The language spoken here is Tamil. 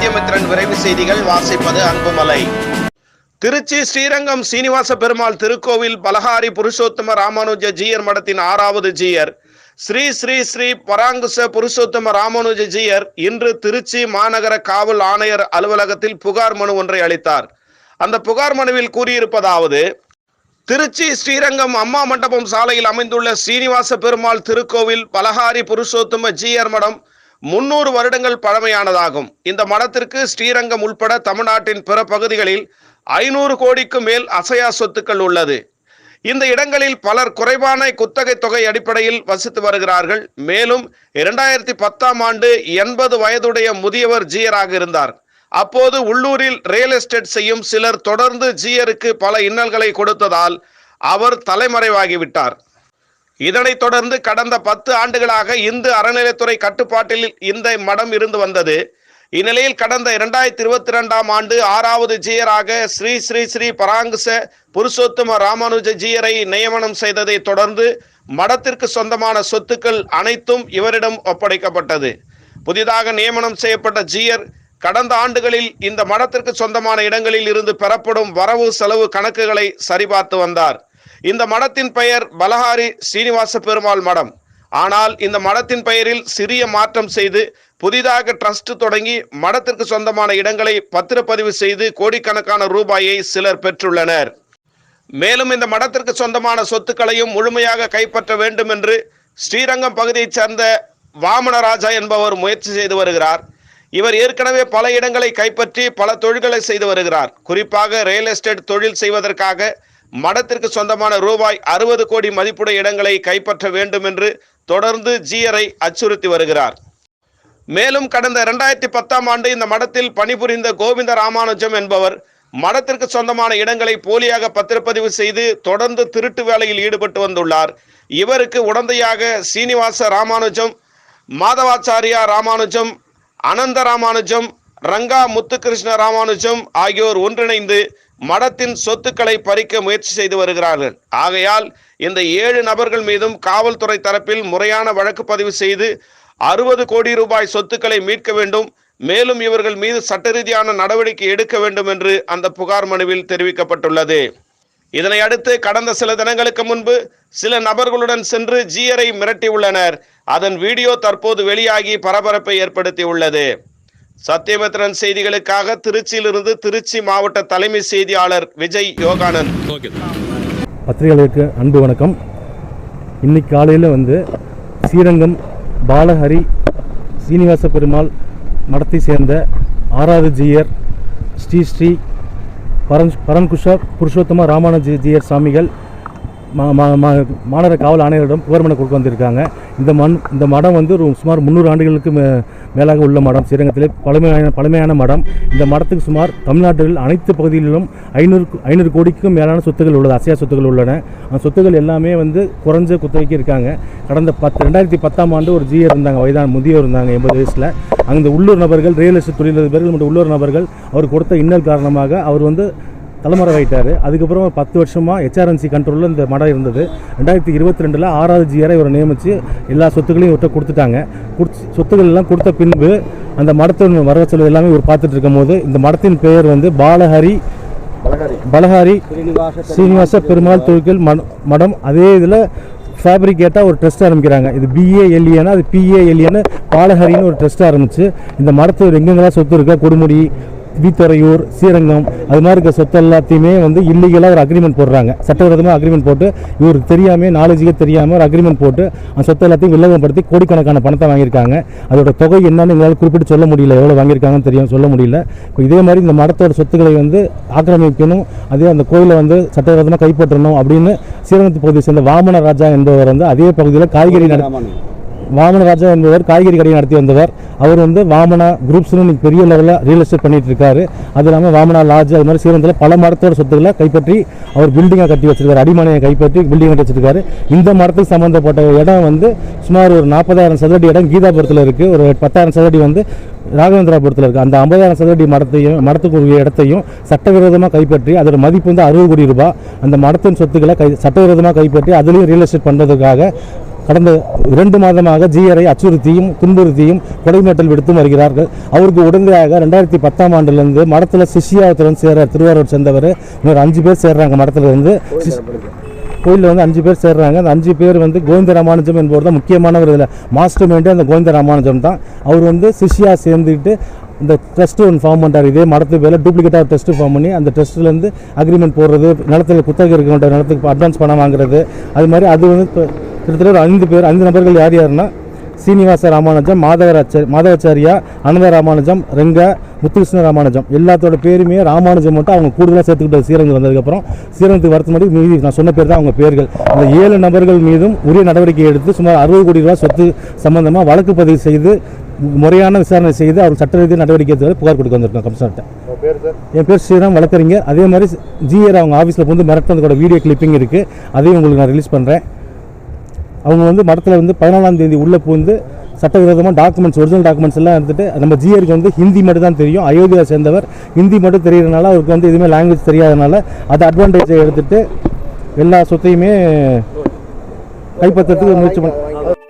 சத்தியமித்ரன் விரைவு செய்திகள் வாசிப்பது அன்புமலை. திருச்சி ஸ்ரீரங்கம் சீனிவாச பெருமாள் திருக்கோவில் பலகாரி புருஷோத்தம ராமானுஜ ஜீயர் மடத்தின் 6வது ஜீயர் ஸ்ரீ ஸ்ரீ ஸ்ரீ பராங்குச புருஷோத்தம ராமானுஜ ஜீயர் இன்று திருச்சி மாநகர காவல் ஆணையர் அலுவலகத்தில் புகார் மனு ஒன்றை அளித்தார். அந்த புகார் மனுவில் கூறியிருப்பதாவது: திருச்சி ஸ்ரீரங்கம் அம்மா மண்டபம் சாலையில் அமைந்துள்ள சீனிவாச பெருமாள் திருக்கோவில் பலகாரி புருஷோத்தம ஜீயர் மடம் 300 வருடங்கள் பழமையானதாகும். இந்த மடத்திற்கு ஸ்ரீரங்கம் உள்பட தமிழ்நாட்டின் பிற பகுதிகளில் 500 கோடிக்கு மேல் அசையா சொத்துக்கள் உள்ளது. இந்த இடங்களில் பலர் குறைவான குத்தகை தொகை அடிப்படையில் வசித்து வருகிறார்கள். மேலும் 2010ஆம் ஆண்டு 80 வயதுடைய முதியவர் ஜீயராக இருந்தார். அப்போது உள்ளூரில் ரியல் எஸ்டேட் செய்யும் சிலர் தொடர்ந்து ஜீயருக்கு பல இன்னல்களை கொடுத்ததால் அவர் தலைமறைவாகிவிட்டார். இதனைத் தொடர்ந்து கடந்த 10 ஆண்டுகளாக இந்து அறநிலையத்துறை கட்டுப்பாட்டில் இந்த மடம் இருந்து வந்தது. இந்நிலையில் கடந்த 2022ஆம் ஆண்டு 6வது ஜீயராக ஸ்ரீ ஸ்ரீ ஸ்ரீ பராங்குச புருஷோத்தம ராமானுஜ ஜீயரை நியமனம் செய்ததை தொடர்ந்து மடத்திற்கு சொந்தமான சொத்துக்கள் அனைத்தும் இவரிடம் ஒப்படைக்கப்பட்டது. புதிதாக நியமனம் செய்யப்பட்ட ஜீயர் கடந்த ஆண்டுகளில் இந்த மடத்திற்கு சொந்தமான இடங்களில் இருந்து பெறப்படும் வரவு செலவு கணக்குகளை சரிபார்த்து வந்தார். இந்த மடத்தின் பெயர் பலகாரி சீனிவாச பெருமாள் மடம். ஆனால் இந்த மடத்தின் பெயரில் சிறிய மாற்றம் செய்து புதிதாக ட்ரஸ்ட் தொடங்கி மடத்திற்கு சொந்தமான இடங்களை பத்திரப்பதிவு செய்து கோடிக்கணக்கான ரூபாயை சிலர் பெற்றுள்ளனர். மேலும் இந்த மடத்திற்கு சொந்தமான சொத்துக்களையும் முழுமையாக கைப்பற்ற வேண்டும் என்று ஸ்ரீரங்கம் பகுதியைச் சேர்ந்த வாமனராஜா என்பவர் முயற்சி செய்து வருகிறார். இவர் ஏற்கனவே பல இடங்களை கைப்பற்றி பல தொழில்களை செய்து வருகிறார். குறிப்பாக ரியல் எஸ்டேட் தொழில் செய்வதற்காக மடத்திற்கு சொந்தமான ரூபாய் 60 கோடி மதிப்புடைய இடங்களை கைப்பற்ற வேண்டும் என்று தொடர்ந்து ஜீயரை அச்சுறுத்தி வருகிறார். மேலும் கடந்த 2010ஆம் ஆண்டு இந்த மடத்தில் பணிபுரிந்த கோவிந்த ராமானுஜம் என்பவர் மடத்திற்கு சொந்தமான இடங்களை போலியாக பத்திரப்பதிவு செய்து தொடர்ந்து திருட்டு வேலையில் ஈடுபட்டு வந்துள்ளார். இவருக்கு உடந்தையாக சீனிவாச ராமானுஜம், மாதவாச்சாரியா ராமானுஜம், அனந்த ராமானுஜம், ரங்கா முத்துகிருஷ்ண ராமானுஜம் ஆகியோர் ஒன்றிணைந்து மடத்தின் சொத்துக்களை பறிக்க முயற்சி செய்து வருகிறார்கள். ஆகையால் இந்த 7 நபர்கள் மீதும் காவல்துறை தரப்பில் முறையான வழக்கு பதிவு செய்து 60 கோடி ரூபாய் சொத்துக்களை மீட்க வேண்டும். மேலும் இவர்கள் மீது சட்ட ரீதியான நடவடிக்கை எடுக்க வேண்டும் என்று அந்த புகார் மனுவில் தெரிவிக்கப்பட்டுள்ளது. இதனை அடுத்து கடந்த சில தினங்களுக்கு முன்பு சில நபர்களுடன் சென்று ஜீயரை மிரட்டியுள்ளனர். அதன் வீடியோ தற்போது வெளியாகி பரபரப்பை ஏற்படுத்தியுள்ளது. சத்தியமித்ரன் செய்திகளுக்காக திருச்சியிலிருந்து திருச்சி மாவட்ட தலைமை செய்தியாளர் விஜய் யோகானந்த். பத்திரிகையாளருக்கு அன்பு வணக்கம். இன்னைக்கு காலையில் ஸ்ரீரங்கம் பாலஹரி சீனிவாச பெருமாள் மடத்தை சேர்ந்த 6வது ஜீயர் ஸ்ரீ ஸ்ரீ பரங்குஷ புருஷோத்தம ராமானுஜ ஜீயர் சாமிகள் மாநகர காவல் ஆணையரிடம் புகார் மனு கொடுக்க வந்திருக்காங்க. இந்த மடம் சுமார் 300 ஆண்டுகளுக்கு மேலாக உள்ள மடம். ஸ்ரீரங்கத்திலே பழமையான மடம். இந்த மடத்துக்கு சுமார் தமிழ்நாட்டில் அனைத்து பகுதிகளிலும் 500 கோடிக்கும் மேலான சொத்துக்கள் உள்ளது, அசையா சொத்துக்கள் உள்ளன. அந்த சொத்துக்கள் எல்லாமே குறைஞ்ச குத்தகைக்கு இருக்காங்க. கடந்த 2010ஆம் ஆண்டு ஒரு ஜீயர் இருந்தாங்க, வயதான முதியோர் இருந்தாங்க, 80 வயசில். அந்த உள்ளூர் நபர்கள், ரியல் எஸ்டேட் தொழிலதிபர்கள் மற்றும் உள்ளூர் நபர்கள் அவர் கொடுத்த இன்னல் காரணமாக அவர் தலைமறைவாயிட்டார். அதுக்கப்புறம் 10 வருஷமாக HRNC கண்ட்ரோலில் இந்த மடம் இருந்தது. 2022 6வது ஜீயரை இவரை நியமித்து எல்லா சொத்துக்களையும் இவர்கிட்ட கொடுத்துட்டாங்க. சொத்துக்கள் எல்லாம் கொடுத்த பின்பு அந்த மடத்தின் வரவு செலவு எல்லாமே இவர் பார்த்துட்டு இருக்கும் போது இந்த மடத்தின் பெயர் பலகாரி சீனிவாச பெருமாள் தொழில் மடம். அதே இதில் ஃபேப்ரிகேட்டாக ஒரு ட்ரஸ்ட் ஆரம்பிக்கிறாங்க. இது BALEன்னா அது PALEன்னு பாலஹரின்னு ஒரு ட்ரஸ்ட் ஆரம்பித்து இந்த மடத்தில் எங்கெங்கெல்லாம் சொத்து இருக்கா, கொடுமுடி, வீத்துறையூர், ஸ்ரீரங்கம், அது மாதிரி இருக்க சொத்து எல்லாத்தையுமே இல்லீகலாக ஒரு அக்ரிமெண்ட் போடுறாங்க. சட்டவிரோதமாக அக்ரிமெண்ட் போட்டு இவருக்கு தெரியாமல், நாலேஜுக்கே தெரியாமல் ஒரு அக்ரிமெண்ட் போட்டு அந்த சொத்து எல்லாத்தையும் வில்லகப்படுத்தி கோடிக்கணக்கான பணத்தை வாங்கியிருக்காங்க. அதோட தொகை என்னன்னு எங்களால் குறிப்பிட்டு சொல்ல முடியல, எவ்வளோ வாங்கியிருக்காங்கன்னு சொல்ல முடியல. இப்போ இதே மாதிரி இந்த மடத்தோட சொத்துக்களை ஆக்கிரமிக்கணும், அதே அந்த கோயிலை சட்டவிரோதமாக கைப்பற்றணும் அப்படின்னு ஸ்ரீரங்கத்து பகுதியை சேர்ந்த வாமனராஜா என்பவர் அதே பகுதியில் வாமனராஜா என்பவர் காய்கறி கடையை நடத்தி வந்தவர். அவர் வாமனா குரூப்ஸ்னு பெரிய லெவலில் ரியல் எஸ்டேட் பண்ணிட்டு இருக்காரு. அது இல்லாமல் வாமனா லாட்ஜ், அது மாதிரி ஸ்ரீரங்கத்தில் பல மடத்தோட சொத்துக்களை கைப்பற்றி அவர் பில்டிங்காக கட்டி வச்சிருக்காரு, அடிமனையை கைப்பற்றி பில்டிங் கட்டி வச்சிருக்காரு. இந்த மடத்துக்கு சம்மந்தப்பட்ட இடம் சுமார் ஒரு 40,000 சதுரடி இடம் கீதாபுரத்தில் இருக்குது. ஒரு 10,000 சதுரடி ராகவேந்திராபுரத்தில் இருக்குது. அந்த 50,000 சதுரடி மடத்துக்குரிய இடத்தையும் சட்டவிரோதமாக கைப்பற்றி அதோட மதிப்பு 60 கோடி ரூபாய். அந்த மடத்தின் சொத்துக்களை சட்டவிரோதமாக கைப்பற்றி அதுலேயும் ரியல் எஸ்டேட் பண்ணுறதுக்காக கடந்த 2 மாதமாக ஜிஆரை அச்சுறுத்தியும் துன்புறுத்தியும் கொடைமிரட்டல் விடுத்தும் வருகிறார்கள். அவருக்கு உடனடியாக 2010ஆம் ஆண்டிலிருந்து மடத்தில் சிஷ்யாவத்திலிருந்து சேர்றார். திருவாரூர் சேர்ந்தவர் இன்னொரு 5 பேர் சேர்றாங்க. மடத்தில் இருந்து கோயிலில் வந்து 5 பேர் சேர்றாங்க. அந்த 5 பேர் வந்து கோவிந்த ராமானுஜம் என்பவர் தான் முக்கியமானவர். இதில் மாஸ்டர் மைண்டே அந்த கோவிந்த ராமானுஜம் தான். அவர் வந்து சிஷ்யா சேர்ந்துக்கிட்டு இந்த ட்ரஸ்ட் ஒன்று ஃபார்ம் பண்ணுறாரு. இதே மடத்து பேரில் டூப்ளிகேட்டாக டெஸ்ட் ஃபார்ம் பண்ணி அந்த டெஸ்ட்லேருந்து அக்ரிமெண்ட் போடுறது, நிலத்தில் குத்தகை இருக்கின்ற நிலத்துக்கு அட்வான்ஸ் பணம் வாங்குறது, அது மாதிரி அது வந்து கிட்டத்தட்ட ஒரு 5 நபர்கள் யார் யாருன்னா சீனிவாச ராமானுஜம், மாதவாச்சாரியா, அனந்த ராமானுஜம், ரெங்கா, முத்துகிருஷ்ண ராமானுஜம் எல்லாத்தோட பேருமே ராமானுஜம் மட்டும் அவங்க கூடுதலாக சேர்த்துக்கிட்ட ஸ்ரீரங்கம் வந்ததுக்கப்புறம் ஸ்ரீரங்கத்துக்கு வரத்து முன்னாடி மீதி நான் சொன்ன பேர் தான் அவங்க பேர்கள். அந்த 7 நபர்கள் மீதும் உரிய நடவடிக்கை எடுத்து சுமார் 60 கோடி ரூபாய் சொத்து சம்பந்தமாக வழக்கு பதிவு செய்து முறையான விசாரணை செய்து அவர் சட்ட ரீதியாக நடவடிக்கை எடுத்து புகார் கொடுக்க வந்திருக்கோம் கமிஷனர்கிட்ட. என் பேர் ஸ்ரீராம், வழக்கறிஞர். அதே மாதிரி ஜிஆர் அவங்க ஆஃபீஸில் வந்து மிரட்டினதோட வீடியோ கிளிப்பிங் இருக்குது. அதையும் உங்களுக்கு நான் ரிலீஸ் பண்ணுறேன். அவங்க வந்து மடத்தில் வந்து 14ஆம் தேதி உள்ளே பூந்து சட்டவிரோதமாக டாக்குமெண்ட்ஸ், ஒரிஜினல் டாக்குமெண்ட்ஸ் எல்லாம் எடுத்துகிட்டு, நம்ம ஜிஆருக்கு வந்து ஹிந்தி மட்டும் தான் தெரியும், அயோத்தியா சேர்ந்தவர், ஹிந்தி மட்டும் தெரியறதுனால அவருக்கு வந்து எதுவுமே லாங்குவேஜ் தெரியாதனால அதை அட்வான்டேஜை எடுத்துகிட்டு எல்லா சொத்தையுமே கைப்பற்றத்துக்கு முயற்சி பண்ண